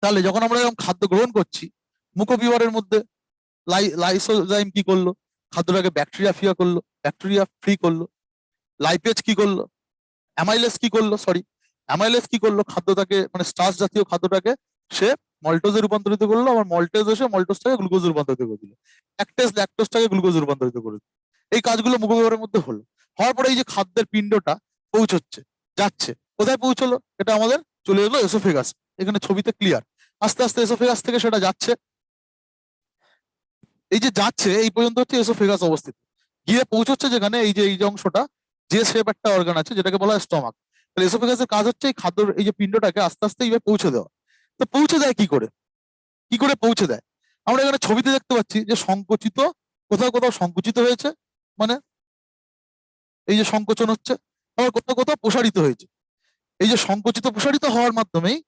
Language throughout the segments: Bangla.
তাহলে যখন আমরা এরকম খাদ্য গ্রহণ করছি, মুখবিবরের মধ্যে লাইসোজাইম কি করলো, খাদ্যটাকে ব্যাকটেরিয়া ফ্রি করলো। লাইপেজ কি করলো, অ্যামাইলেজ কি করলো, অ্যামাইলেজ কি করলো, খাদ্যটাকে মানে স্টার্চ জাতীয় খাদ্যটাকে সে মল্টোজে রূপান্তরিত করলো, আবার মল্টেজ এসে মল্টোজটাকে গ্লুকোজে রূপান্তরিত করে দিল, ল্যাকটোজটাকে গ্লুকোজে রূপান্তরিত করে দিল। এই কাজগুলো মুখবিবরের মধ্যে হলো। হওয়ার পরে এই যে খাদ্যের পিণ্ডটা পৌঁছচ্ছে, যাচ্ছে, কোথায় পৌঁছলো, এটা আমাদের চলে এলো এসোফেগাস। এখানে ছবিতে ক্লিয়ার। আস্তে আস্তে এসোফেগাস থেকে সেটা যাচ্ছে, এই যে যাচ্ছে এই পর্যন্ত হচ্ছে এসোফেগাস অবস্থিত, গিয়ে পৌঁছচ্ছে যেখানে এই যে অংশটা, যে শেপ একটা অর্গান আছে যেটাকে বলা হয় স্টমাক। তাহলে এসোফেগাসের কাজ হচ্ছে এই খাদ্য, এই যে পিণ্ডটাকে আস্তে আস্তে এইভাবে পৌঁছে দেওয়া। তো পৌঁছে দেয় কি করে, পৌঁছে দেয়? আমরা এখানে ছবিতে দেখতে পাচ্ছি যে সংকুচিত, কোথাও কোথাও সংকুচিত হয়েছে, মানে এই যে সংকোচন হচ্ছে, আবার কোথাও কোথাও প্রসারিত হয়েছে। এই যে সংকুচিত প্রসারিত হওয়ার মাধ্যমেই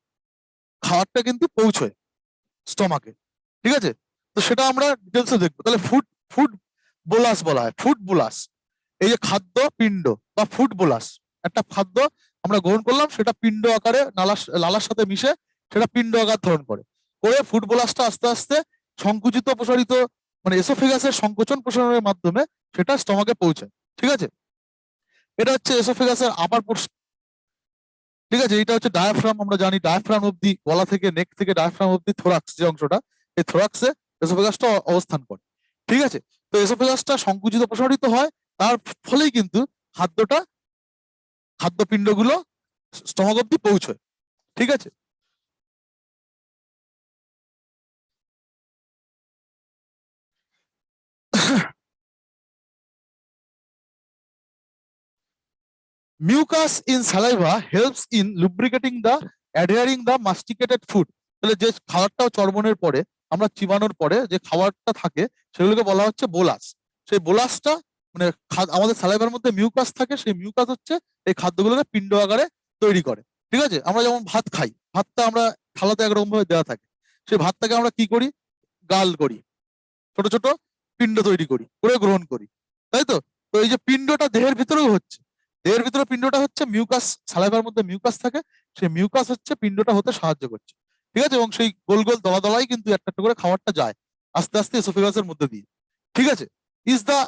খাবারটা কিন্তু পৌঁছয় স্টমাকে, ঠিক আছে? তো সেটা আমরা ডিটেলসে দেখবো। তাহলে ফুড ফুড বোলাস বলা হয়, ফুড বোলাস। এই যে খাদ্য পিণ্ড বা ফুড বোলাস, একটা খাদ্য আমরা গ্রহণ করলাম, সেটা পিণ্ড আকারে লালার সাথে মিশে সেটা পিণ্ড আকার ধারণ করে ফুড বোলাসটা আস্তে আস্তে সংকুচিত প্রসারিত, মানে এসোফেগাসের সংকোচন প্রসারণের মাধ্যমে সেটা স্টমাকে পৌঁছায়, ঠিক আছে? এটা হচ্ছে এসোফেগাসের আপার পোর্শন, ঠিক আছে? এটা হচ্ছে ডায়াফ্রাম। আমরা জানি ডায়াফ্রাম অব্দি, গলা থেকে নেক থেকে ডায়াফ্রাম অব্দি থোরাক্স যে অংশটা, এই থোরাক্সে এসোফেগাসটা অবস্থান করে, ঠিক আছে? তো এসোফেগাসটা সংকুচিত প্রসারিত হয়, তার ফলেই কিন্তু খাদ্যপিণ্ডগুলো স্টমাক অব্দি পৌঁছয়, ঠিক আছে? Mucus in saliva helps in lubricating the adhering the masticated food. তাহলে যে খাবারটা চর্বণের পরে, আমরা চিবানোর পরে যে খাবারটা থাকে, সেগুলোকে বলা হচ্ছে বোলাস। সেই বোলাসটা মানে আমাদের সালাইভার মধ্যে মিউকাস থাকে, সেই মিউকাস হচ্ছে এই খাদ্যগুলোকে পিণ্ড আকারে তৈরি করে, ঠিক আছে? আমরা যেমন ভাত খাই, ভাতটা আমরা থালাতে একরকম ভাবে দেওয়া থাকে, সেই ভাতটাকে আমরা কি করি, গাল করি, ছোট ছোট পিণ্ড তৈরি করি, করে গ্রহণ করি, তাই তো? তো এই যে পিণ্ডটা দেহের ভিতরেও হচ্ছে, দেহের ভিতরে পিণ্ডটা হচ্ছে মিউকাস, সালাইভার মধ্যে মিউকাস থাকে, সেই মিউকাস হচ্ছে পিণ্ডটা হতে সাহায্য করছে, ঠিক আছে? এবং সেই গোল গোল দলা দলাই কিন্তু একটা একটা করে খাবারটা যায় আস্তে আস্তে এসোফেগাসের মধ্যে দিয়ে, ঠিক আছে? Is the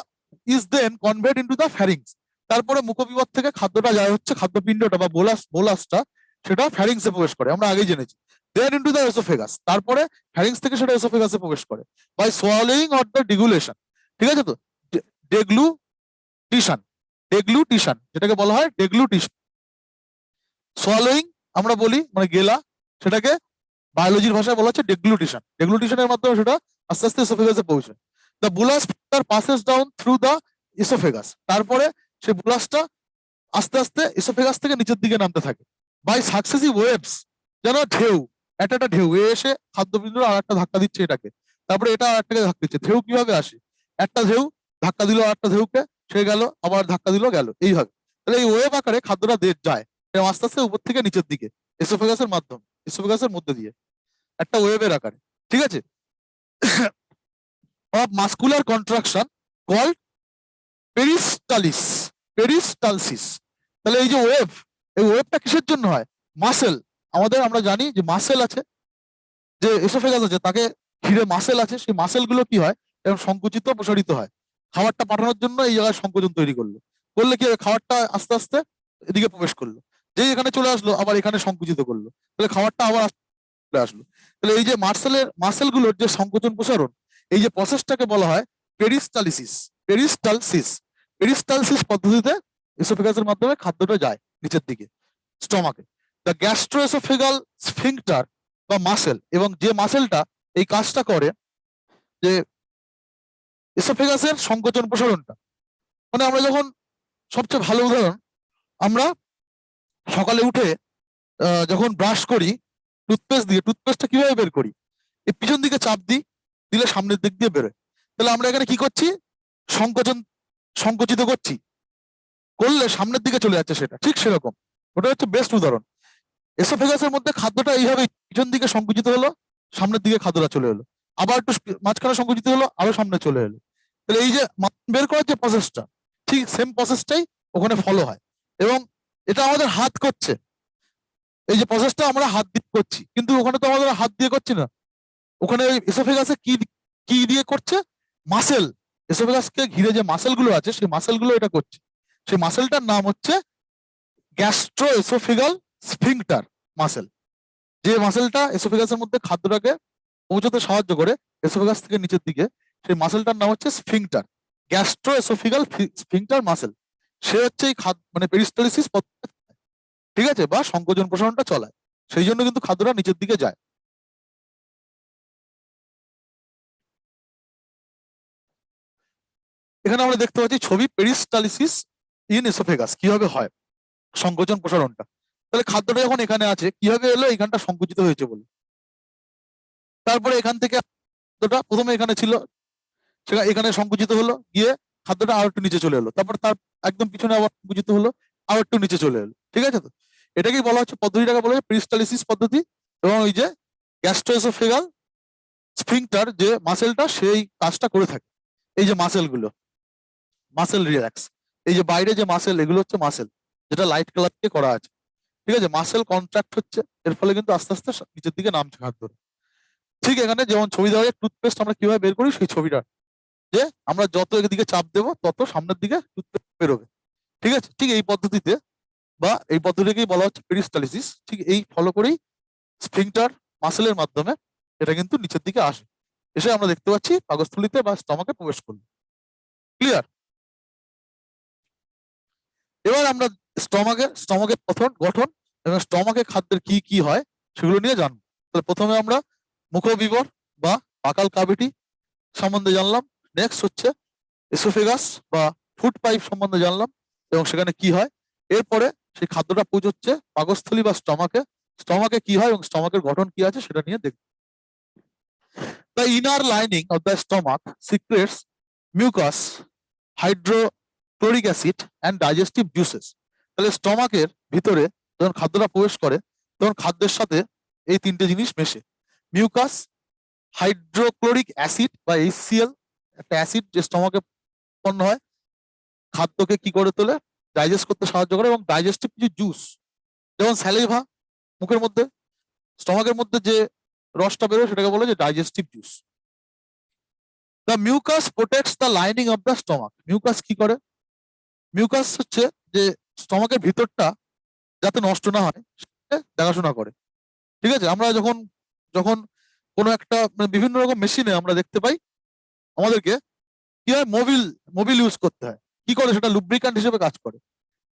is then convert into the pharynx. তারপরে মুখবিবর থেকে খাদ্যটা যায় হচ্ছে, খাদ্যপিণ্ডটা বা বোলাসটা সেটা ফ্যারিংসে প্রবেশ করে, আমরা আগেই জেনেছি। দেন ইনটু দা এসোফেগাস, তারপরে ফ্যারিংস থেকে সেটা এসোফেগাসে প্রবেশ করে বাই সোয়ালোইং অর দ্য ডিগুলেশন, ঠিক আছে? তো ডেগ্লুটিশন, যেটাকে বলা হয় ডেগ্লুটিশন। সোয়ালোইং আমরা বলি মানে গেলা, সেটাকে বায়োলজির ভাষায় বলা হচ্ছে ডেগ্লুটিশন। ডেগ্লুটিশনের মাধ্যমে সেটা আস্তে আস্তে এসোফেগাসে পৌঁছায়। The bullous passes down through the oesophagus, তারপরে সেই বুলাসটা আস্তে আস্তে এসোফেগাস থেকে নিচের দিকে নামতে থাকে বাই সাকসেসিভ ওয়েভস, যেন ঢেউ, একটা ঢেউ এসে খাদ্যপিণ্ড আর একটা ধাক্কা দিচ্ছে এটাকে, তারপরে এটা আর একটাকে ধাক্কা দিচ্ছে। ঢেউ কিভাবে আসে, একটা ঢেউ ধাক্কা দিল আর একটা ঢেউকে, সে গেল, আবার ধাক্কা দিল, গেল, এইভাবে। তাহলে এই ওয়েভ আকারে খাদ্যটা যায় এবং আস্তে আস্তে উপর থেকে নিচের দিকে এসোফেগাসের মাধ্যমে, এসোফেগাসের মধ্যে দিয়ে একটা ওয়েভের আকারে, ঠিক আছে? Of muscular contraction called peristalsis, peristalsis. তাহলে এই যে ওয়েভ, এই ওয়েভটা কিসের জন্য হয়? মাসেল, আমরা জানি যে মাসেল আছে, যে এসোফেগাস আছে তাকে ঘিরে মাসেল আছে, সেই মাসেল গুলো কি হয় এবং সংকুচিত প্রসারিত হয়, খাবারটা পাঠানোর জন্য এই জায়গায় সংকোচন তৈরি করলো, করলে কি হবে, খাবারটা আস্তে আস্তে এদিকে প্রবেশ করলো, যেই এখানে চলে আসলো আবার এখানে সংকুচিত করলো, তাহলে খাবারটা আবার চলে আসলো। তাহলে এই যে মাসেল গুলোর যে সংকোচন প্রসারণ, এই যে প্রসেসটাকে বলা হয় পেরিস্টালিসিস, পেরিস্টালসিস। পেরিস্টালসিস পদ্ধতিতে এসোফেগাসের মাধ্যমে খাদ্যটা যায় নিচের দিকে স্টমাকে। দ্য গ্যাস্ট্রোএসোফেগাল স্ফিংটার বা মাসেল, এবং যে মাসেলটা এই কাজটা করে, যে এসোফেগাসের সংকোচন প্রসারণটা, মানে আমরা যখন, সবচেয়ে ভালো উদাহরণ, আমরা সকালে উঠে যখন ব্রাশ করি টুথপেস্ট দিয়ে, টুথপেস্টটা কিভাবে বের করি, এই পিছন দিকে চাপ দিই, দিলে সামনের দিক দিয়ে বেরোয়। তাহলে আমরা এখানে কি করছি, সংকোচিত করছি, করলে সামনের দিকে চলে যাচ্ছে, সেটা ঠিক সেরকম, ওটা হচ্ছে বেস্ট উদাহরণ। এসোফেগাসের মধ্যে খাদ্যটা এইভাবে পিছন দিকে সংকুচিত হলো, সামনের দিকে খাদ্যটা চলে এলো, আবার একটু মাঝখানে সংকুচিত হলো, আরো সামনে চলে এলো। তাহলে এই যে বের করার যে প্রসেসটা, ঠিক সেম প্রসেসটাই ওখানে ফলো হয়, এবং এটা আমাদের হাত করছে, এই যে প্রসেসটা আমরা হাত দিয়ে করছি, কিন্তু ওখানে তো আমাদের হাত দিয়ে করছি না, ওখানে এসোফেগাসে কি কি দিয়ে করছে, মাসেল, এসোফেগাসকে ঘিরে যে মাসেল গুলো আছে সেই মাসেল গুলো এটা করছে। সেই মাসেলটার নাম হচ্ছে গ্যাস্ট্রো এসোফেগাল স্ফিংটার মাসেল। যে মাসেলটা এসোফেগাসের মধ্যে খাদ্যটাকে পৌঁছতে সাহায্য করে এসোফেগাস থেকে নিচের দিকে, সেই মাসেলটার নাম হচ্ছে স্ফিংটার, গ্যাস্ট্রো এসোফিগাল স্ফিংটার মাসেল। সে হচ্ছে এই খাদ্য মানে পেরিস্টালিসিস, ঠিক আছে, বা সংকোচন প্রসারণটা চলায়, সেই জন্য কিন্তু খাদ্যটা নিচের দিকে যায়। এখানে আমরা দেখতে পাচ্ছি ছবি পেরিস্টালিসিস ইন এসোফেগাস কিভাবে হয়, সংকোচন প্রসারণটা। তাহলে খাদ্যটা যখন এখানে আছে কিভাবে এলো, এখানটা সংকুচিত হয়েছে বলে। তারপরে এখান থেকে খাদ্যটা প্রথমে এখানে ছিল, সেটা এখানে সংকুচিত হলো, গিয়ে খাদ্যটা আরো একটু নিচে চলে এলো, তারপর তার একদম পিছনে আবার সংকুচিত হলো, আরো একটু নিচে চলে এলো, ঠিক আছে। তো এটাকেই বলা হচ্ছে, পদ্ধতিটাকে বলা হচ্ছে পেরিস্টালিসিস পদ্ধতি। এবং ওই যে গ্যাস্ট্রোএসোফেগাল স্ফিংটার যে মাসেলটা সেই কাজটা করে থাকে। এই যে মাসেলগুলো, মাসেল রিল্যাক্স, এই যে বাইরে যে মাসেল, এগুলো হচ্ছে মাসেল, যেটা লাইট কালার দিয়ে করা আছে, ঠিক আছে। মাসেল কন্ট্রাক্ট হচ্ছে, এর ফলে কিন্তু আস্তে আস্তে নিচের দিকে নামছে খাদ্য। ঠিক এখানে যেমন ছবি দেওয়া হয় টুথপেস্ট আমরা কিভাবে বের করি, সেই ছবিটা, যে আমরা যত এদিকে চাপ দেবো তত সামনের দিকে টুথপেস্ট বেরোবে, ঠিক আছে। ঠিক এই পদ্ধতিতে বা এই পদ্ধতিকেই বলা হচ্ছে পেরিস্টালিসিস। ঠিক এই ফলো করেই স্ফিংটার মাসেলের মাধ্যমে এটা কিন্তু নিচের দিকে আসে, এসে আমরা দেখতে পাচ্ছি পাকস্থলীতে বা স্টমাকে প্রবেশ করলো। ক্লিয়ার? এবার আমরা স্টমাকের গঠন এবং স্টমাকে খাদ্যের কি কি হয় সেগুলো নিয়ে জানবো। তাহলে প্রথমে আমরা মুখবিবর বা পাকাল কাভিটি সম্বন্ধে জানলাম। নেক্সট হচ্ছে এসোফেগাস বা ফুড পাইপ সম্বন্ধে জানলাম এবং সেখানে কি হয়। এরপরে সেই খাদ্যটা পৌঁছচ্ছে পাকস্থলী বা স্টমাকে, স্টমাকে কি হয় এবং স্টমাকের গঠন কি আছে সেটা নিয়ে দেখব। The inner lining of the stomach secretes mucus, hydrochloric acid and digestive juices. তাহলে স্টমাকের ভিতরে যখন খাদ্যটা প্রবেশ করে তখন খাদ্যের সাথে এই তিনটে জিনিস মেশে, মিউকাস, হাইড্রোক্লোরিক অ্যাসিড বা HCl, একটা অ্যাসিড যে স্টমাকে উৎপন্ন হয়, খাদ্যকে কি করে তোলে, ডাইজেস্ট করতে সাহায্য করে, এবং ডাইজেস্টিভ কিছু জুস, যেমন স্যালিভা, মুখের মধ্যে স্টমাকের মধ্যে যে রসটা বেরোয় সেটাকে বলে যে digestive juice. The mucus protects the lining of the stomach. Mucus কি করে, মিউকাস হচ্ছে যে স্টমাকের ভিতরটা যাতে নষ্ট না হয় সেটা দেখাশোনা করে, ঠিক আছে। আমরা যখন যখন কোনো একটা বিভিন্ন রকম মেশিনে আমরা দেখতে পাই আমাদেরকে কি হয়, মোবিল মোবিল ইউজ করতে হয়, কি করে, সেটা লুব্রিক্যান্ট হিসেবে কাজ করে,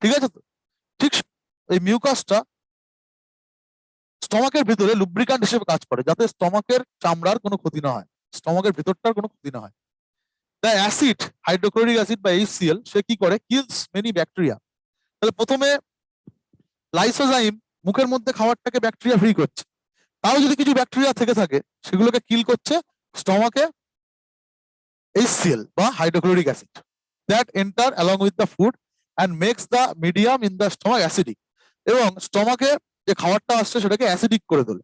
ঠিক আছে। তো ঠিক এই মিউকাসটা স্টমাকের ভিতরে লুব্রিক্যান্ট হিসেবে কাজ করে, যাতে স্টমাকের চামড়ার কোনো ক্ষতি না হয়, স্টমাকের ভিতরটার কোনো ক্ষতি না হয়। দ্য অ্যাসিড, হাইড্রোক্লোরিক অ্যাসিড বা HCl, সে কি করে, কিলস মেনি ব্যাকটেরিয়া। তাহলে প্রথমে লাইসোজাইম মুখের মধ্যে খাবারটাকে ব্যাকটেরিয়া ফ্রি করছে, তাও যদি কিছু ব্যাকটেরিয়া থেকে থাকে সেগুলোকে কিল করছে স্টমাকে HCl বা hydrochloric acid, that enter along with the food and makes the medium in the stomach acidic. এবং স্টমাকে যে খাবারটা আসছে সেটাকে অ্যাসিডিক করে তোলে,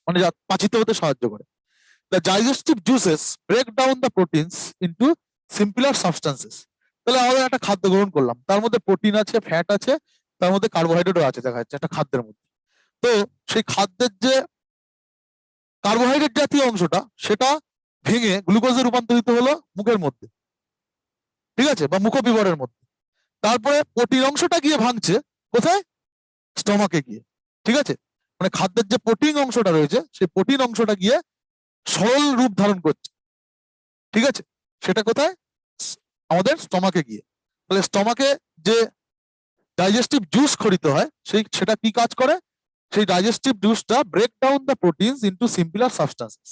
মানে পাচিত হতে সাহায্য করে। The digestive juices break down the proteins into simpler substances. তাহলে আমাদের একটা খাদ্য গ্রহণ করলাম, তার মধ্যে প্রোটিন আছে, ফ্যাট আছে, তার মধ্যে কার্বোহাইড্রেটও আছে, দেখা যাচ্ছে একটা খাদ্যের মধ্যে। তো সেই খাদ্যের যে কার্বোহাইড্রেট জাতীয় অংশটা সেটা ভেঙে গ্লুকোজে রূপান্তরিত হলো মুখের মধ্যে, ঠিক আছে, বা মুখবিবরের মধ্যে। তারপরে প্রোটিন অংশটা গিয়ে ভাঙছে কোথায়, স্টমাকে গিয়ে, ঠিক আছে। মানে খাদ্যের যে প্রোটিন অংশটা রয়েছে সেই প্রোটিন অংশটা গিয়ে সরল রূপ ধারণ করছে, ঠিক আছে, সেটা কোথায়, আমাদের স্টমাকে গিয়ে। তাহলে স্টমাকে যে ডাইজেস্টিভ জুস খরিত হয় সেটা কি কাজ করে, সেই ডাইজেস্টিভ জুসটা break down the proteins into simpler substances,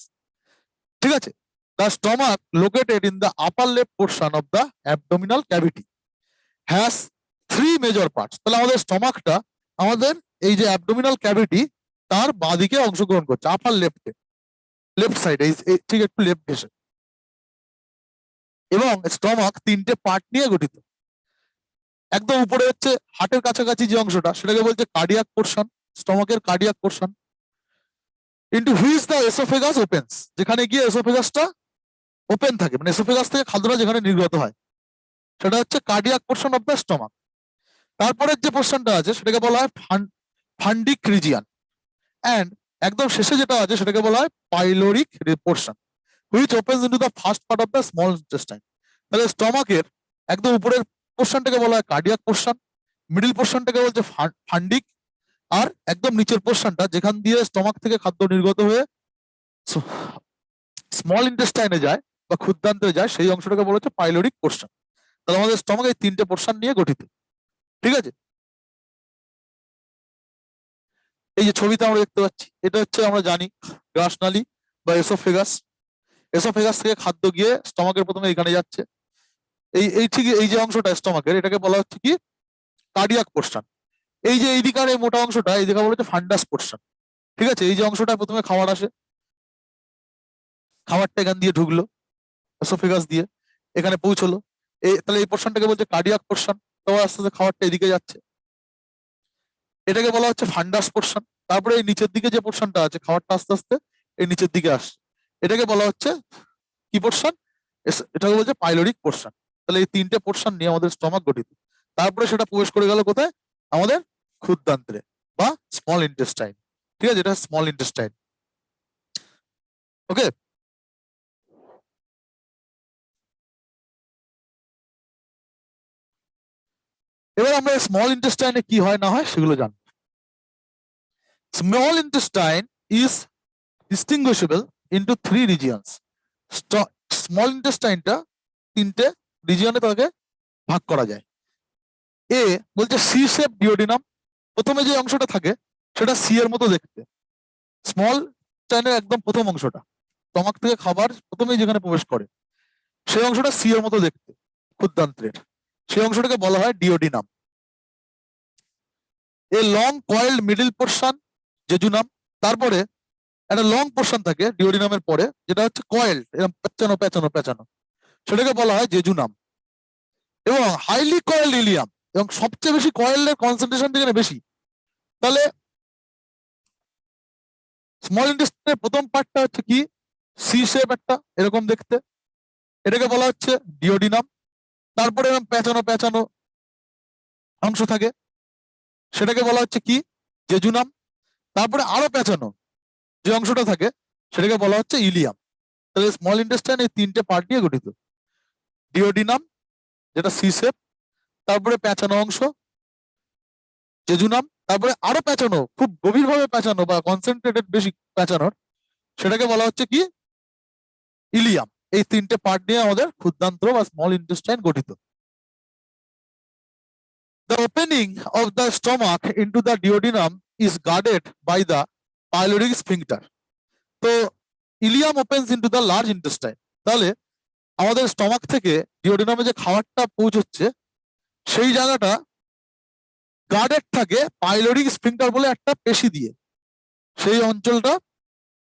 ঠিক আছে। The stomach located in the upper left portion of the abdominal cavity has 3 major parts. তাহলে আমাদের স্টমাকটা আমাদের এই যে অ্যাবডোমিনাল ক্যাভিটি তার বাঁদিকে অংশগ্রহণ করছে, আপার লেফটে, লেফট সাইডে, ঠিক একটু লেফট ঘেসে। এবং স্টমাক 3টে পার্ট নিয়ে গঠিত। একদম উপরে হচ্ছে হার্টের কাছাকাছি যে অংশটা সেটাকে বলছে কার্ডিয়াক পোর্শন, স্টমাকের cardiac portion, into which the oesophagus opens, যেখানে গিয়ে এসোফেগাসটা ওপেন থাকে, মানে এসোফেগাস থেকে খাদ্যটা যেখানে নির্গত হয় সেটা হচ্ছে cardiac portion of the stomach. তারপরের যে পোর্শনটা আছে সেটাকে বলা হয় ফান্ডিক রিজিয়ন, অ্যান্ড একদম শেষে যেটা আছে সেটাকে বলা হয় pyloric portion, which opens into the first part of the small intestine. তাহলে স্টমাকের একদম উপরের পোর্শনটাকে বলা হয় কার্ডিয়াক পোর্শন, মিডিল পোর্শনটাকে বলছে ফান্ডিক, আর একদম নিচের পোর্শনটা যেখান দিয়ে স্টমাক থেকে খাদ্য নির্গত হয়ে স্মল ইন্টেস্টাইনে যায় বা ক্ষুদ্রান্তে যায় সেই অংশটাকে বলা হচ্ছে পাইলোরিক পোর্শন। তাহলে আমাদের স্টমাক এই তিনটে পোর্শন নিয়ে গঠিত। ঠিক আছে, এই যে ছবিতে আমরা দেখতে পাচ্ছি এটা হচ্ছে আমরা জানি গ্রাসনালী বা এসোফেগাস। এসোফেগাস থেকে খাদ্য গিয়ে স্টমাকের প্রথমে এখানে যাচ্ছে, এই এই ঠিক এই যে অংশটা স্টমাকের এটাকে বলা হচ্ছে কি কার্ডিয়াক পোর্শন। এই যে এইদিকার এই মোটা অংশটা এই জায়গা বলা হচ্ছে ফান্ডাস পোর্শন। ঠিক আছে, এই যে অংশটা প্রথমে খাবার আসে, খাবারটা এখান দিয়ে ঢুকলো এসোফেগাস দিয়ে, এখানে পৌঁছলো, এই তাহলে এই পোর্শনটাকে বলছে কার্ডিয়াক পোর্শন। তো আস্তে আস্তে খাবারটা এদিকে যাচ্ছে, এটাকে বলা হচ্ছে ফান্ডাস পোর্শন। তারপরে এই নিচের দিকে যে পোর্শনটা আছে খাবারটা আস্তে আস্তে এই নিচের দিকে আসছে, এটাকে বলা হচ্ছে কি পোর্শন, এটাকে বলছে পাইলোরিক পোর্শন। তাহলে এই তিনটে পোর্শন নিয়ে আমাদের স্টমাক গঠিত। তারপরে সেটা প্রবেশ করে গেল কোথায়, আমাদের ক্ষুদ্রান্ত্রে বা স্মল ইন্টেস্টাইন। ঠিক আছে, এটা স্মল ইন্টেস্টাইন। ওকে, এবার আমরা স্মল ইন্টেস্টাইনে কি হয় না হয় সেগুলো জানবো। Small intestine is distinguishable into three regions. Small ইন্টেস্টাইনটা তিনটে রিজিয়নে তাকে ভাগ করা যায়। এ বলছে সি শেপ ডিওডিনাম, প্রথমে যে অংশটা থাকে সেটা সি এর মতো দেখতে। স্মল ইন্টেস্টাইনের একদম প্রথম অংশটা স্টমাক থেকে খাবার প্রথমেই যেখানে প্রবেশ করে সেই অংশটা সি এর মতো দেখতে ক্ষুদ্রান্ত্রের, সেই অংশটাকে বলা হয় duodenum. A long coiled middle portion jejunum, তারপরে একটা লং পোর্শন থাকে ডিওডিনামের পরে যেটা হচ্ছে কয়েলড, এরকম পেঁচানো পেঁচানো পেঁচানো, সেটাকে বলা হয় জেজুনাম। এবং হাইলি কয়েলড ইলিয়াম, এবং সবচেয়ে বেশি কয়েলের কনসেন্ট্রেশন থেকে বেশি। তাহলে স্মল ইন্টেস্টাইনের প্রথম পার্টটা হচ্ছে কি সি শেপ একটা এরকম দেখতে, এটাকে বলা হচ্ছে ডিওডিনাম। তারপরে এরকম পেঁচানো পেঁচানো অংশ থাকে সেটাকে বলা হচ্ছে কি জেজুনাম। তারপরে আরো পেঁচানো যে অংশটা থাকে সেটাকে বলা হচ্ছে ইলিয়াম। তাহলে স্মল ইন্টেস্টাইন এই তিনটে পার্ট নিয়ে গঠিত, ডিওডিনাম যেটা সি শেপ, তারপরে পেঁচানো অংশ জেজুনাম, তারপরে আরো পেঁচানো খুব গভীরভাবে পেঁচানো বা কনসেন্ট্রেটেড বেশি পেঁচানোর সেটাকে বলা হচ্ছে কি ইলিয়াম। এই তিনটে পার্ট নিয়ে আমাদের ক্ষুদ্রান্ত্র বা স্মল ইন্টেস্টাইন গঠিত। The opening of the stomach into the duodenum is guarded by the pyloric sphincter. তো Ilium opens into the large intestine. তাহলে আমাদের স্টমাক থেকে ডিওডিনামে যে খাবারটা পৌঁছচ্ছে সেই জায়গাটা গার্ডেড থাকে পাইলোরিক স্ফিংক্টার বলে একটা পেশি দিয়ে। সেই অঞ্চলটা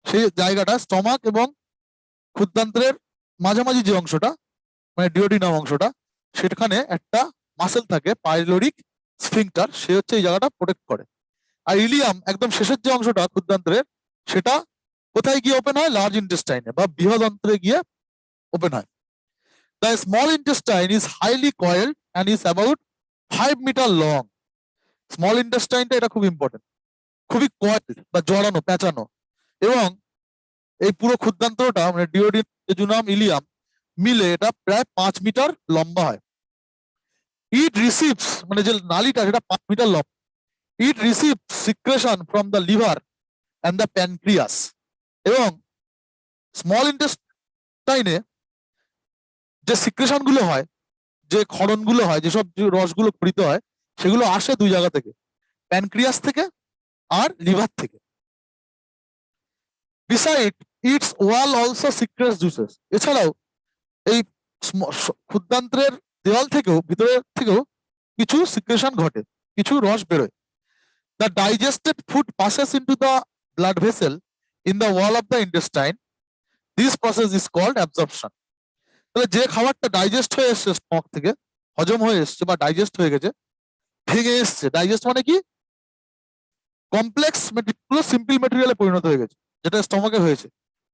সেই জায়গাটা স্টমাক এবং ক্ষুদ্রান্ত্রের মাঝামাঝি যে অংশটা মানে ডিওডিনাম অংশটা সেখানে একটা মাসেল থাকে পাইলোরিক স্ফিংক্টার, সে হচ্ছে এই জায়গাটা প্রোটেক্ট করে। আর ইলিয়াম একদম শেষের যে অংশটা ক্ষুদ্রান্ত্রের সেটা কোথায় গিয়ে ওপেন হয়, লার্জ ইন্টেস্টাইনে বা বৃহৎ অন্ত্রে গিয়ে ওপেন হয়। The small intestine is highly coiled and is about 5 metre long. Small ইন্টেস্টাইনটা এটা খুব ইম্পর্টেন্ট, খুবই কয়েল বা জড়ানো পেঁচানো, এবং এই পুরো ক্ষুদ্রান্তরটা মানে ডিওডিনাম ইলিয়াম মিলে এটা প্রায় 5 মিটার লম্বা হয়। ইট রিসিভস মানে যে নালীটা সেটা 5 মিটার লম্বা। It receive secretion from the liver and the pancreas. এবং স্মল ইন্টেস্টাইনে যে সিক্রেশন গুলো হয়, যে ক্ষরণ গুলো হয়, যেসব রসগুলো ক্ষরিত হয় সেগুলো আসে দুই জায়গা থেকে, প্যানক্রিয়াস থেকে আর লিভার থেকে। Beside it's wall also secrets juices. এছাড়াও এই ক্ষুদ্রান্ত্রের দেওয়াল থেকেও ভিতরের থেকেও কিছু সিক্রেশন ঘটে, কিছু রস বেরোয়। The digested food passes into the blood vessel in the wall of the intestine. This process is called absorption. তাহলে যে খাবারটা ডাইজেস্ট হয়ে এসছে স্টমাক থেকে, হজম হয়ে এসছে বা ডাইজেস্ট হয়ে গেছে, ভেঙে এসছে, ডাইজেস্ট মানে কি কমপ্লেক্স মেটেরিয়াল সিম্পল মেটেরিয়ালে পরিণত হয়ে গেছে, যেটা স্টমাকে হয়েছে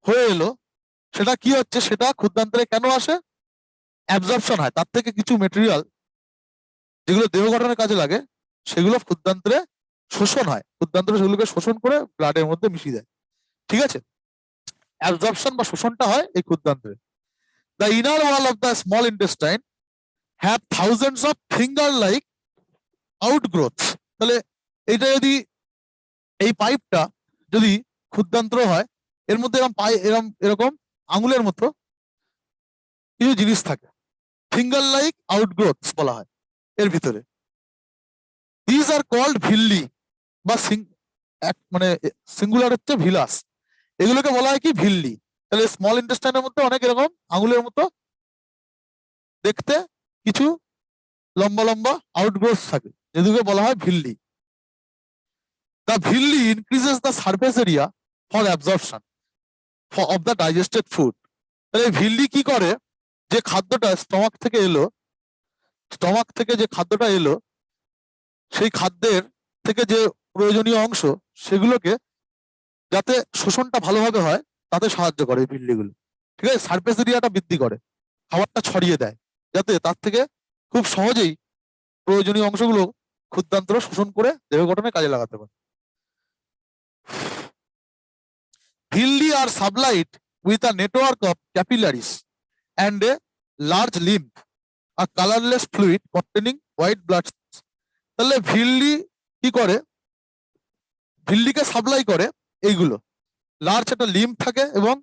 হয়ে এলো, সেটা কি হচ্ছে, সেটা ক্ষুদ্রান্তরে কেন আসে, অ্যাবজর্পশন হয়। তার থেকে কিছু মেটেরিয়াল যেগুলো দেহ গঠনের কাজে লাগে সেগুলো ক্ষুদ্রান্তরে শোষণ হয়, ক্ষুদ্রান্ত্র সেগুলোকে শোষণ করে ব্লাডের মধ্যে মিশিয়ে দেয়। ঠিক আছে, অ্যাবজর্পশন বা শোষণটা হয় এই ক্ষুদ্রান্ত্রে। The inner wall of the small intestine have thousands of finger like outgrowth. তাহলে এটা যদি এই পাইপটা যদি ক্ষুদ্রান্ত্র হয়, এর মধ্যে এরকম এরকম আঙুলের মতো কিছু জিনিস থাকে, ফিঙ্গার লাইক আউটগ্রোথ বলা হয় এর ভিতরে। দিস আর কল্ড ভিল্লি বা মানে সিঙ্গুলার হচ্ছে ভিলাস, এগুলোকে বলা হয় কি ভিল্লি। তাহলে স্মল ইন্টেস্টাইনের মধ্যে অনেক এরকম আঙুলের মতো দেখতে কিছু লম্বা লম্বা আউটগ্রোথ থাকে, যেগুলোকে বলা হয় villi. The villi increases the surface area for absorption of the digested food. তাহলে ভিল্লি কি করে, যে খাদ্যটা স্টমাক থেকে এলো, স্টমাক থেকে যে খাদ্যটা এলো, সেই খাদ্যের থেকে যে প্রয়োজনীয় অংশ সেগুলোকে যাতে শোষণটা ভালোভাবে হয় তাতে সাহায্য করে এই ভিল্লিগুলো। ঠিক আছে, সারফেস এরিয়াটা বৃদ্ধি করে, খাবারটা ছড়িয়ে দেয়, যাতে তার থেকে খুব সহজেই প্রয়োজনীয় অংশগুলো ক্ষুদ্রান্ত্র শোষণ করে দেহ গঠনে কাজে লাগাতে পারে। Villi are supplied with a network of capillaries and a large lymph, a colorless fluid containing white blood cells. তাহলে ভিল্লি কি করে, ভিল্লিকে সাপ্লাই করে এইগুলো, লার্জ একটা লিম্ফ থাকে এবং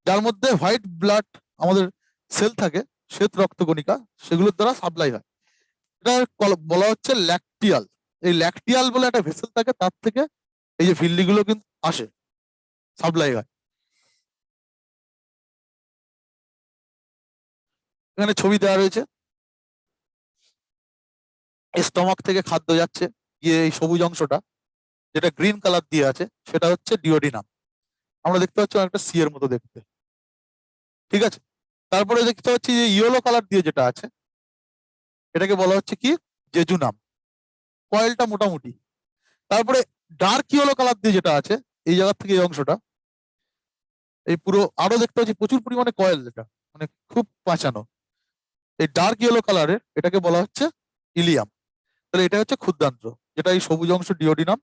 যার মধ্যে হোয়াইট ব্লাড আমাদের সেল থাকে, শ্বেত রক্তকণিকা, সেগুলোর দ্বারা সাপ্লাই হয়। এটা বলা হচ্ছে ল্যাকটিয়াল। এই ল্যাকটিয়াল বলে একটা ভেসেল থাকে, তার থেকে এই যে ভিল্লিগুলো কিন্তু আসে, সাপ্লাই হয়। এখানে ছবি দেওয়া রয়েছে, স্টমাক থেকে খাদ্য যাচ্ছে গিয়ে এই সবুজ অংশটা যেটা গ্রিন কালার দিয়ে আছে সেটা হচ্ছে ডিওডিনাম। আমরা দেখতে পাচ্ছি অনেকটা সি এর মতো দেখতে। ঠিক আছে, তারপরে দেখতে পাচ্ছি যে ইয়েলো কালার দিয়ে যেটা আছে এটাকে বলা হচ্ছে কি জেজুনাম, কয়েলটা মোটামুটি। তারপরে ডার্ক ইয়েলো কালার দিয়ে যেটা আছে এই জায়গা থেকে এই অংশটা, এই পুরো আরো দেখতে পাচ্ছি প্রচুর পরিমাণে কয়েল, যেটা মানে খুব পাঁচানো, এই ডার্ক ইয়েলো কালারের এটাকে বলা হচ্ছে ইলিয়াম। তাহলে এটা হচ্ছে ক্ষুদ্রান্ত্র, যেটা এই সবুজ অংশ ডিওডিনাম,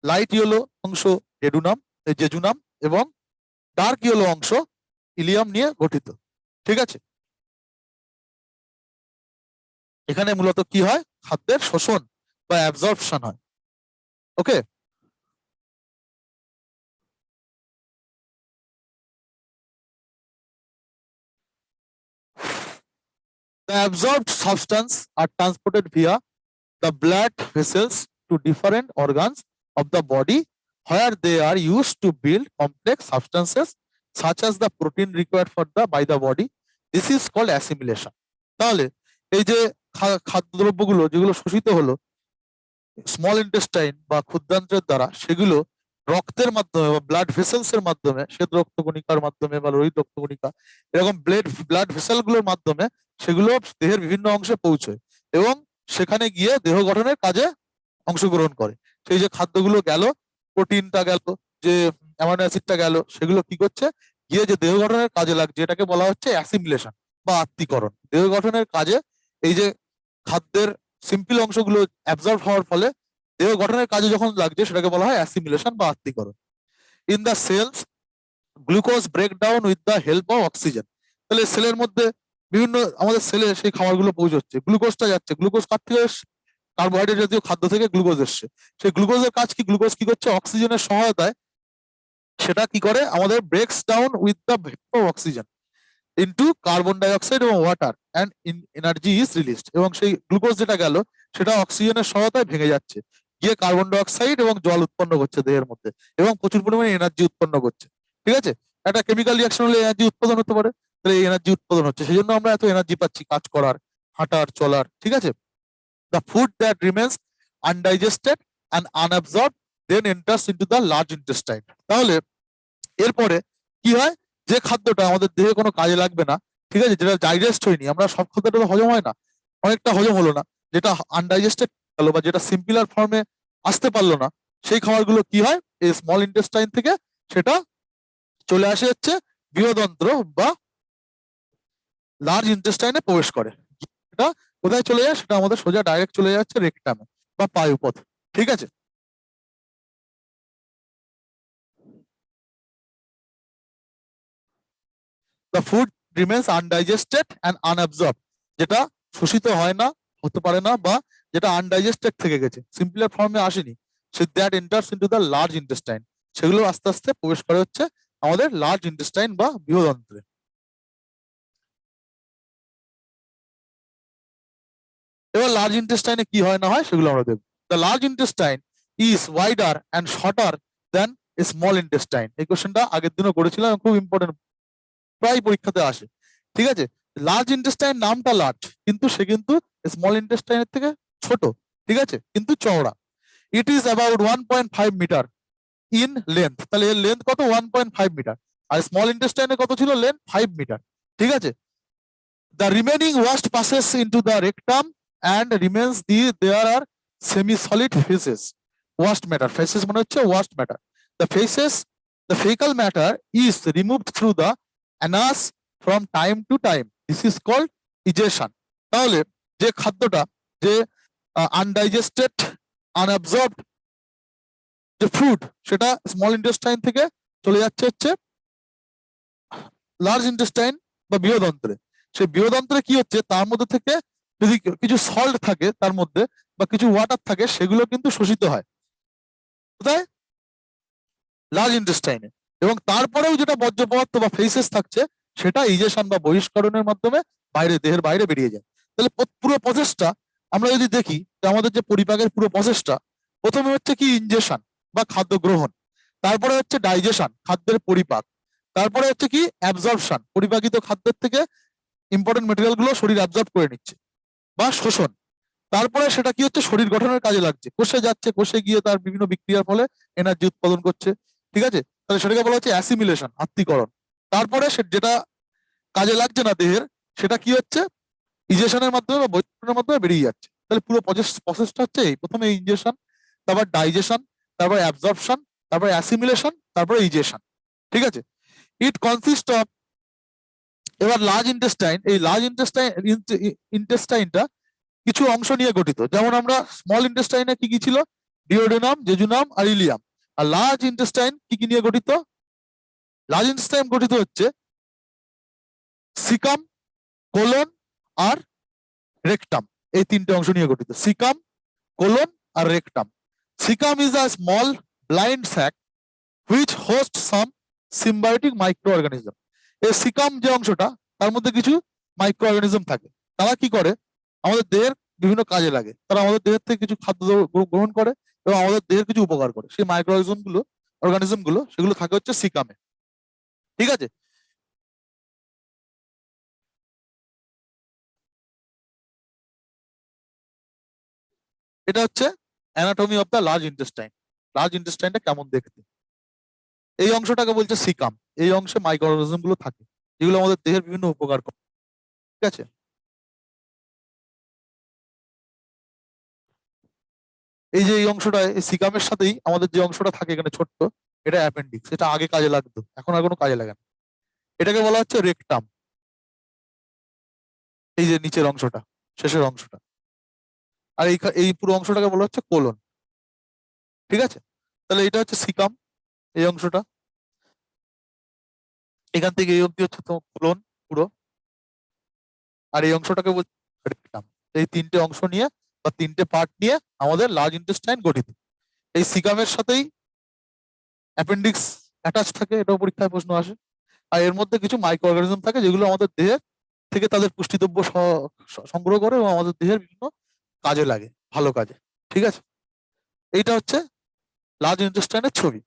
লাইট ইয়েলো অংশ জেডুনাম, জেজুনাম, এবং ডার্ক ইয়েলো অংশ ইলিয়াম নিয়ে গঠিত। ঠিক আছে, এখানে মূলত কি হয়, খাদ্যের শোষণ বা অ্যাবজর্পশন হয়। ওকে, the absorbed substance are transported via the blood vessels to different organs of the body where they are used to build complex substances such as the protein required for the by the body. This is called assimilation. তাহলে এই যে খাদ্যদ্রব্যগুলো যেগুলো শোষিত হলো স্মল ইন্টেস্টাইন বা ক্ষুদ্রান্ত্রের দ্বারা, সেগুলো রক্তের মাধ্যমে বা ব্লাড ভেসেলস এর মাধ্যমে, শ্বেত রক্তকণিকার মাধ্যমে বা লোহিত রক্তকণিকা, এরকম ব্লাড ভেসেল গুলোর মাধ্যমে সেগুলো দেহের বিভিন্ন অংশে পৌঁছয় এবং সেখানে গিয়ে দেহ গঠনের কাজে অংশগ্রহণ করে। সেই যে খাদ্যগুলো গেল, প্রোটিনটা গেল, যে অ্যামাইনো অ্যাসিডটা গেল, সেগুলো কি করছে, গিয়ে যে দেহ গঠনের কাজে লাগছে, এটাকে বলা হচ্ছে অ্যাসিমিলেশন বা আত্তীকরণ। দেহ গঠনের কাজে এই যে খাদ্যের সিম্পল অংশগুলো অ্যাবজর্ব হওয়ার ফলে দেহ গঠনের কাজে যখন লাগছে সেটাকে বলা হয় অ্যাসিমিলেশন বা আত্তীকরণ। In the cells glucose break down with the help of oxygen. তাহলে সেলের মধ্যে বিভিন্ন আমাদের সেলে সেই খাবারগুলো পৌঁছচ্ছে, গ্লুকোজটা যাচ্ছে, গ্লুকোজ কার থেকে এসছে, কার্বোহাইড্রেট জাতীয় খাদ্য থেকে গ্লুকোজ এসছে। সেই গ্লুকোজের কাজ কি, গ্লুকোজ কি করছে, অক্সিজেনের সহায়তায় সেটা কি করে, আমাদের breaks down with the vapour oxygen into carbon ডাই অক্সাইড এবং water and energy is released. এবং সেই গ্লুকোজ যেটা গেল সেটা অক্সিজেনের সহায়তায় ভেঙে যাচ্ছে, গিয়ে কার্বন ডাই অক্সাইড এবং জল উৎপন্ন করছে দেহের মধ্যে এবং প্রচুর পরিমাণে এনার্জি উৎপন্ন করছে। ঠিক আছে, একটা কেমিক্যাল রিয়াকশন হলে এনার্জি উৎপাদন হতে পারে, তাহলে এই এনার্জি উৎপাদন হচ্ছে, সেই জন্য আমরা এত এনার্জি পাচ্ছি কাজ করার, হাঁটার, চলার। ঠিক আছে, the food that remains undigested and unabsorbed then enters into the large intestine. তাহলে এরপরে কি হয়, যে খাদ্যটা আমাদের দেহে কোনো কাজে লাগবে না, ঠিক আছে, যেটা ডাইজেস্ট হয়নি, আমরা সব খাদ্যটা তো হজম হয় না, অনেকটা হজম হলো না, যেটা আনডাইজেস্টেড গেল বা যেটা সিম্পলার ফর্মে আসতে পারলো না, সেই খাবারগুলো কি হয়, এই স্মল ইন্টেস্টাইন থেকে সেটা চলে আসে হচ্ছে বৃহদন্ত্র বা লার্জ ইন্টেস্টাইনে প্রবেশ করে। এটা কোথায় চলে যায়, সেটা আমাদের সোজা ডাইরেক্ট চলে যাচ্ছে রেকটামে। বা পায়ুপথ। ঠিক আছে, the food remains undigested and unabsorb, যেটা শোষিত হয় না, হতে পারে না, বা যেটা আনডাইজেস্টেড থেকে গেছে, সিম্পলার ফর্মে আসেনি, say that enters into the large intestine, সেগুলো আস্তে আস্তে প্রবেশ করে হচ্ছে আমাদের লার্জ ইন্টেস্টাইন বা বৃহদন্ত্রে। এবার লার্জ ইন্টেস্টাইনে কি হয় না হয় সেগুলো আমরা দেখবো। The large intestine is wider and shorter than small intestine. এই কোশ্চেনটা আগের দিনও করেছিলাম, খুব ইম্পর্টেন্ট, প্রায় পরীক্ষাতে আসে। ঠিক আছে, লার্জ ইন্টেস্টাইন নামটা লার্জ, কিন্তু সে কিন্তু স্মল ইন্টেস্টাইনের থেকে ছোট, ঠিক আছে, কিন্তু চওড়া। It is about 1.5 metre in length, তাহলে এর লেন্থ কত? 1.5 মিটার। আর স্মল ইন্টেস্টাইনে কত ছিল লেন্থ? 5 মিটার। ঠিক আছে, the remaining waste passes into the rectum and remains there are semi-solid feces. Waste matter. Feces মানে হচ্ছে waste matter. The feces, the fecal matter is removed through the anus from time to time. This is called egestion. তাহলে যে খাদ্যটা, যে আনডাইজেস্টেড, আনঅ্যাবজর্বড যে ফুড, সেটা স্মল ইন্টেস্টাইন থেকে চলে যাচ্ছে হচ্ছে লার্জ ইন্টেস্টাইন বা বৃহদন্ত্রে। সেই বৃহদন্ত্রে কি হচ্ছে, তার মধ্যে থেকে যদি কিছু সল্ট থাকে তার মধ্যে, বা কিছু ওয়াটার থাকে, সেগুলো কিন্তু শোষিত হয় কোথায়? লার্জ ইন্টেস্টাইনে। এবং তারপরেও যেটা বর্জ্য পদার্থ বা ফেসেস থাকছে, সেটা ইজেশন বা বহিষ্করণের মাধ্যমে বাইরে, দেহের বাইরে বেরিয়ে যায়। তাহলে পুরো প্রসেসটা আমরা যদি দেখি, যে আমাদের যে পরিপাকের পুরো প্রসেসটা, প্রথমে হচ্ছে কি ইনজেকশন বা খাদ্য গ্রহণ, তারপরে হচ্ছে ডাইজেশন, খাদ্যের পরিপাক, তারপরে হচ্ছে কি অ্যাবজর্পশন, পরিপাকিত খাদ্যের থেকে ইম্পর্টেন্ট মেটেরিয়াল গুলো শরীর অ্যাবজর্ব করে নিচ্ছে, বা শোষণ, তারপরে সেটা কি হচ্ছে শরীর গঠনের কাজে লাগছে, কোষে যাচ্ছে, কোষে গিয়ে তার বিভিন্ন বিক্রিয়ার ফলে এনার্জি উৎপাদন করছে। ঠিক আছে, তাহলে সেটাকে বলা হচ্ছে অ্যাসিমিলেশন, আত্তীকরণ। তারপরে সে যেটা কাজে লাগছে না দেহের, সেটা কি হচ্ছে ইজেশনের মাধ্যমে বা বৈদ্যুতিনের মাধ্যমে বেরিয়ে যাচ্ছে। তাহলে পুরো প্রসেসটা হচ্ছে এই, প্রথমে ইনজেকশন, তারপর ডাইজেশন, তারপর অ্যাবজর্পশন, তারপর অ্যাসিমিলেশন, তারপরে ইজেশন। ঠিক আছে, ইট কনসিস্ট অফ, এবার লার্জ ইন্টেস্টাইন, এই লার্জ ইন্টেস্টাইনটা কিছু অংশ নিয়ে গঠিত। যেমন আমরা স্মল ইন্টেস্টাইনে কি কি ছিল? ডিওডেনাম, জেজুনাম আর ইলিয়াম। আর লার্জ ইন্টেস্টাইন কি কি নিয়ে গঠিত? লার্জ ইন্টেস্টাইন গঠিত হচ্ছে সিকাম, কোলন আর রেকটাম, এই তিনটে অংশ নিয়ে গঠিত। সিকাম, কোলন আর rectum. Caecum is a small blind sac which host some symbiotic micro organism. এই সিকাম যে অংশটা, তার মধ্যে কিছু মাইক্রো অর্গানিজম থাকে। তারা কি করে? আমাদের দেহের বিভিন্ন কাজে লাগে, তারা আমাদের দেহের থেকে কিছু খাদ্য গ্রহণ করে এবং আমাদের দেহের কিছু উপকার করে। সেই মাইক্রো অর্গানিজম গুলো সেগুলো থাকে হচ্ছে সিকামে। ঠিক আছে, এটা হচ্ছে anatomy of the large intestine. Large ইন্টেস্টাইনটা কেমন দেখতে, এই অংশটাকে বলছে সিকাম। এই অংশে মাইক্রো অর্গানিজম গুলো থাকে, যেগুলো আমাদের দেহের বিভিন্ন উপকার করে। ঠিক আছে, এই যে এই অংশটা, এই সিকামের সাথেই আমাদের যে অংশটা থাকে এখানে ছোট্ট, এটা অ্যাপেন্ডিক্স। এটা আগে কাজে লাগতো, এখন আর কোনো কাজে লাগে না। এটাকে বলা হচ্ছে রেকটাম, এই যে নিচের অংশটা, শেষের অংশটা। আর এই এই পুরো অংশটাকে বলা হচ্ছে কোলন। ঠিক আছে, তাহলে এটা হচ্ছে সিকাম, এই অংশটা, এখান থেকে এই অব্দি হচ্ছে তো কোলন পুরো, আর এই অংশটাকে বলছে রেকটাম। এই তিনটে অংশ নিয়ে বা তিনটে পার্ট নিয়ে আমাদের লার্জ ইন্টেস্টাইন গঠিত। এই সিকামের সাথেই অ্যাপেন্ডিক্স অ্যাটাচ থাকে, এটাও পরীক্ষায় প্রশ্ন আসে। আর এর মধ্যে কিছু মাইক্রো অর্গানিজম থাকে, যেগুলো আমাদের দেহের থেকে তাদের পুষ্টিদ্রব্য সংগ্রহ করে এবং আমাদের দেহের বিভিন্ন কাজে লাগে, ভালো কাজে। ঠিক আছে, এইটা হচ্ছে লার্জ ইন্টেস্টাইনের ছবি।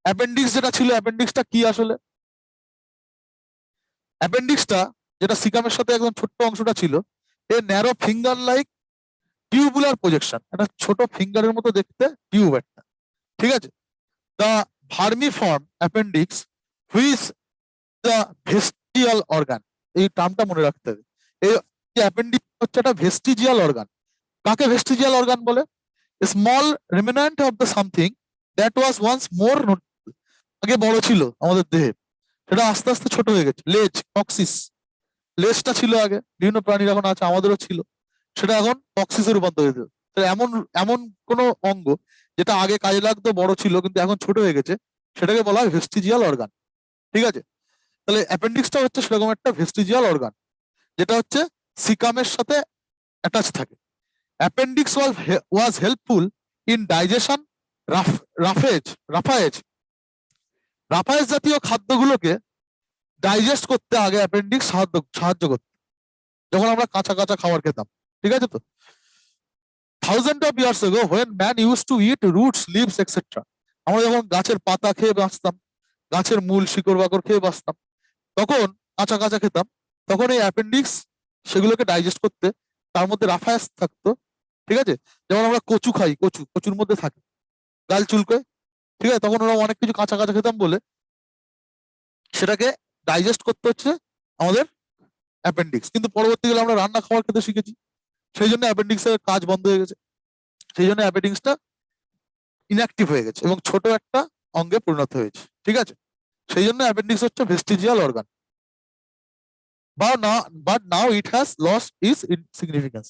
অ্যাপেন্ডিক্স যেটা ছিল, অ্যাপেন্ডিক্সটা কি আসলে? অ্যাপেন্ডিক্সটা যেটা সিকামের সাথে একদম ছোট্ট অংশটা ছিল, এর narrow finger like tubular projection, একটা ছোট ফিঙ্গারের মতো দেখতে টিউব একটা। ঠিক আছে, the vermiform appendix which the vestigial organ, এই টার্মটা মনে রাখতে হবে। এই যে অ্যাপেন্ডিক্স হচ্ছে একটা ভেস্টিজিয়াল অর্গান। কাকে ভেস্টিজিয়াল অর্গান বলে? Small remnant of the something that was once more, আগে বড় ছিল আমাদের দেহে, সেটা আস্তে আস্তে ছোট হয়ে গেছে। লেজ, কক্সিস, লেজটা ছিল আগে, বিভিন্ন প্রাণীর এখন আছে, আমাদেরও ছিল, সেটা এখন টক্সিসে রূপান্তরিত। তো এমন এমন কোন অঙ্গ যেটা আগে কাজে লাগতো, বড় ছিল কিন্তু এখন ছোট হয়ে গেছে, সেটাকে বলা হয় ভেস্টিজিয়াল অর্গান। ঠিক আছে, তাহলে অ্যাপেন্ডিক্সটা হচ্ছে সেরকম একটা ভেস্টিজিয়াল অর্গান, যেটা হচ্ছে সিকামের সাথে অ্যাটাচ থাকে। Appendix was helpful in digestion, rough roughage roughage roughage জাতীয় খাদ্যগুলোকে ডাইজেস্ট করতে আগে অ্যাপেন্ডিক্স সাহায্য করত, যখন আমরা কাঁচা কাঁচা খাবার খেতাম। ঠিক আছে, তো thousand of years ago when man use to eat roots leaves etcetera, আমরা যখন গাছের পাতা খেয়ে বাঁচতাম, গাছের মূল শিকড় বাকড় খেয়ে বাঁচতাম, তখন কাঁচা কাঁচা খেতাম, তখন এই অ্যাপেন্ডিক্স সেগুলোকে ডাইজেস্ট করতে, তার মধ্যে রাফায়াস থাকতো। ঠিক আছে, যেমন আমরা কচু খাই, কচুর মধ্যে থাকে গাল চুলকোয়। ঠিক আছে, তখন ওরা অনেক কিছু কাঁচা কাঁচা খেতাম বলে সেটাকে ডাইজেস্ট করতে হচ্ছে আমাদের অ্যাপেন্ডিক্স। কিন্তু পরবর্তীকালে আমরা রান্না খাবার খেতে শিখেছি, সেই জন্য অ্যাপেন্ডিক্স এর কাজ বন্ধ হয়ে গেছে, সেই জন্য অ্যাপেন্ডিক্সটা ইনঅ্যাক্টিভ হয়ে গেছে এবং ছোট একটা অঙ্গে পরিণত হয়েছে। ঠিক আছে, সেই জন্য অ্যাপেন্ডিক্স হচ্ছে vestigial organ, but now it has lost its significance.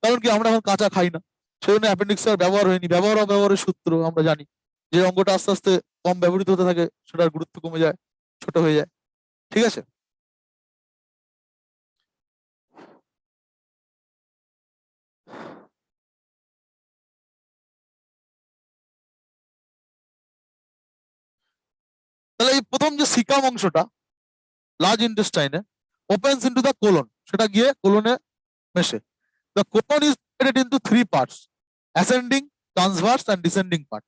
কারণ কি, আমরা এখন কাঁচা খাই না, সেই জন্য অ্যাপেন্ডিক্স এর ব্যবহার হয়নি। ব্যবহারের সূত্র আমরা জানি, যে অঙ্গটা আস্তে আস্তে কম ব্যবহৃত হতে থাকে, সেটার গুরুত্ব কমে যায়, ছোট হয়ে যায়। ঠিক আছে, তাহলে এই প্রথম যে সিকাম অংশটা লার্জ ইন্টেস্টাইনে ওপেন্স ইন্টু দ্য কোলন, সেটা গিয়ে কোলনে মেশে। The colon is divided into three parts: ascending, transverse and descending part.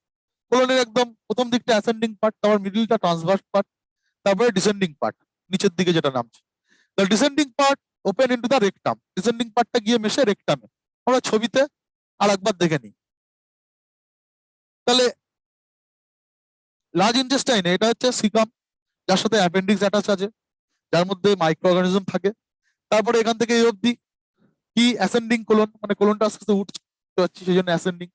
কোলনের একদম প্রথম দিকটা অ্যাসেন্ডিং পার্ট, তারপর মিডিলটা ট্রান্সভার্স পার্ট, তারপরে ডিসেন্ডিং পার্ট, নিচের দিকে যেটা নামছে। The descending part open into the rectum, descending পার্টটা গিয়ে মেশে রেকটামে। আমরা ছবিতে আর একবার দেখে নিই। তাহলে লার্জ ইন্টেস্টাইনে এটা হচ্ছে সিকাম, যার সাথে অ্যাপেন্ডিক্স অ্যাটাচ আছে, যার মধ্যে মাইক্রো অর্গানিজম থাকে। তারপরে এখান থেকে এই অবধি কি অ্যাসেন্ডিং কোলন, মানে কোলনটা আস্তে আস্তে উঠছে পাচ্ছি, সেই জন্য অ্যাসেন্ডিং।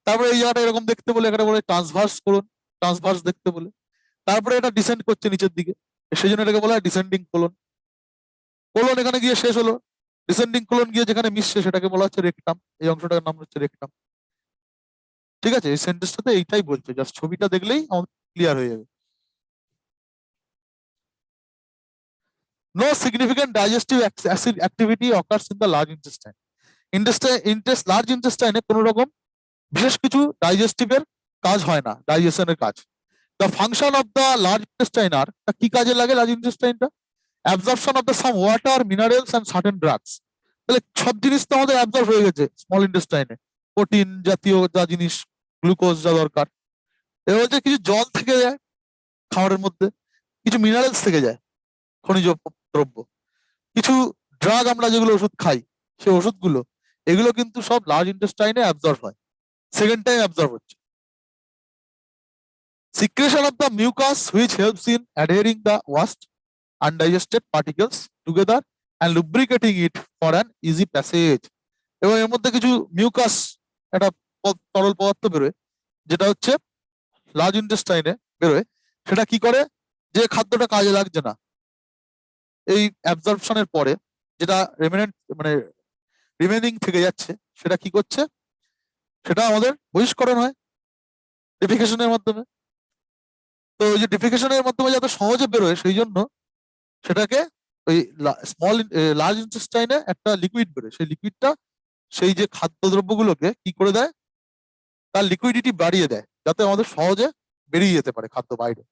তারপরে এই জায়গাটা এরকম দেখতে বলে, এখানে বলে ট্রান্সভার্স কোলন, ট্রান্সভার্স দেখতে বলে। তারপরে এটা ডিসেন্ড করছে নিচের দিকে, সেই জন্য এটাকে বলা হয় ডিসেন্ডিং কোলন। কোলন এখানে গিয়ে শেষ হলো, ডিসেন্ডিং কোলন গিয়ে যেখানে মিশছে সেটাকে বলা হচ্ছে রেকটাম, এই অংশটার নাম হচ্ছে রেকটাম। ঠিক আছে, এই সেন্টেন্সটাতে এইটাই বলছে, জাস্ট ছবিটা দেখলেই আমাদের ক্লিয়ার হয়ে যাবে। No significant digestive activity occurs in the large intestine. Large ইন্টেস্টাইনে কোনো রকম বিশেষ কিছু ডাইজেস্টিভের কাজ হয় না, ডাইজেশনের কাজ। The function of the large intestine are, কি কাজে লাগে লার্জ ইন্টেস্টাইনটা? Absorption of the some water, minerals and certain drugs. তাহলে সব জিনিস তো আমাদের অ্যাবজর্ব হয়ে গেছে স্মল ইন্টেস্টাইনে, প্রোটিন জাতীয় যা জিনিস, গ্লুকোজ যা দরকার। এবার হচ্ছে কিছু জল থেকে যায় খাবারের মধ্যে, কিছু মিনারেলস থেকে যায়, খনিজ দ্রব্য, কিছু ড্রাগ, আমরা যেগুলো ওষুধ খাই সেই ওষুধগুলো, এগুলো কিন্তু সব লার্জ ইন্টেস্টাইনে অ্যাবজর্ব হয়, সেকেন্ড টাইম অ্যাবজর্ব হচ্ছে। Secretion of the mucus which helps in adhering the waste undigested particles together and lubricating it for an easy passage. এবং এর মধ্যে কিছু মিউকাস, একটা তরল পদার্থ বেরোয়, যেটা হচ্ছে লার্জ ইন্টেস্টাইনে বেরোয়। সেটা কি করে, যে খাদ্যটা কাজে লাগছে না এই অ্যাবজর্পশনের পরে, যেটা রেমিনেন্ট মানে রিমেনিং থেকে যাচ্ছে, সেটা কি করছে, সেটা আমাদের বহিষ্করণ হয় ডেফিকেশনের মাধ্যমে। তো ওই যে ডেফিকেশনের মাধ্যমে যাতে সহজে বেরোয়, সেই জন্য সেটাকে ওই লার্জ ইন্টেস্টাইনে একটা লিকুইড বেরোয়, সেই লিকুইডটা সেই যে খাদ্যদ্রব্যগুলোকে কি করে দেয়, তার লিকুইডিটি বাড়িয়ে দেয়, যাতে আমাদের সহজে বেরিয়ে যেতে পারে খাদ্য বাইরে।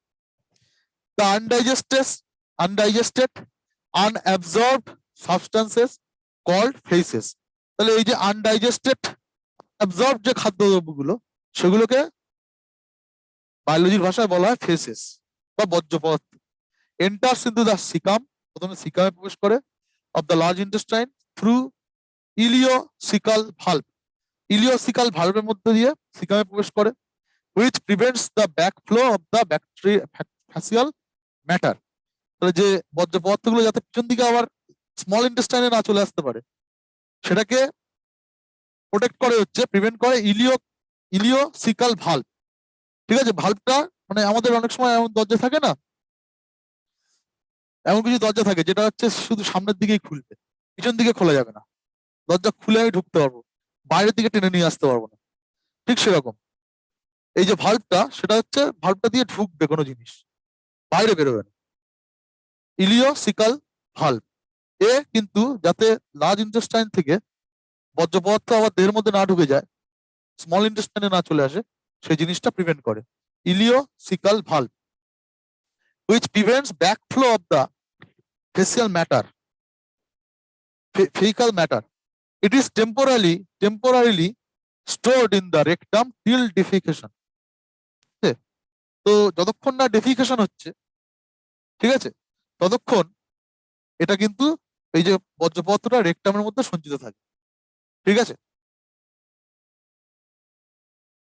The undigested unabsorbed substances called faeces. তাহলে এই যে আনডাইজেস্টেড অ্যাবজর্ব যে খাদ্যদ্রব্যগুলো, সেগুলোকে বায়োলজির ভাষায় বলা হয় ফেসেস বা বর্জ্য পদার্থ। এন্টার্স ইনটু দ্য সিকাম, প্রথমে সিকামে প্রবেশ করে, of the large intestine through ileocaecal valve, ileocaecal ভালভের মধ্যে দিয়ে সিকামে প্রবেশ করে, which prevents the backflow of the faecal matter. তাহলে যে বর্জ্য পদার্থগুলো যাতে পিছন দিকে আবার স্মল ইন্টেস্টাইনে না চলে আসতে পারে, সেটাকে প্রোটেক্ট করে হচ্ছে, প্রিভেন্ট করে ইলিওসিকাল ভালভ। ঠিক আছে, ভালভটা মানে আমাদের অনেক সময় এমন দরজা থাকে না, এমন কিছু দরজা থাকে যেটা হচ্ছে শুধু সামনের দিকেই খুলবে, পিছন দিকে খোলা যাবে না। দরজা খুলে আমি ঢুকতে পারবো, বাইরের দিকে টেনে নিয়ে আসতে পারবো না। ঠিক সেরকম এই যে ভাল্বটা, সেটা হচ্ছে ভাল্বটা দিয়ে ঢুকবে কোনো জিনিস, বাইরে বেরোবে না। ইলিওসিকাল ভাল্ব এ কিন্তু যাতে লার্জ ইন্টেস্টাইন থেকে বর্জ্য পদার্থ আবার দেহের মধ্যে না ঢুকে যায়, স্মল ইন্টেস্টাইনে না চলে আসে, সেই জিনিসটা প্রিভেন্ট করে। ইলিওসিকাল valve which prevents backflow of the facial matter, fecal matter. It is temporarily stored in the rectum till defecation. ঠিক আছে? তো যতক্ষণ না ডেফিকেশন হচ্ছে, ঠিক আছে, ততক্ষণ এটা কিন্তু এই যে বর্জ্য পদার্থটা রেকটামের মধ্যে সঞ্চিত থাকে। ঠিক আছে?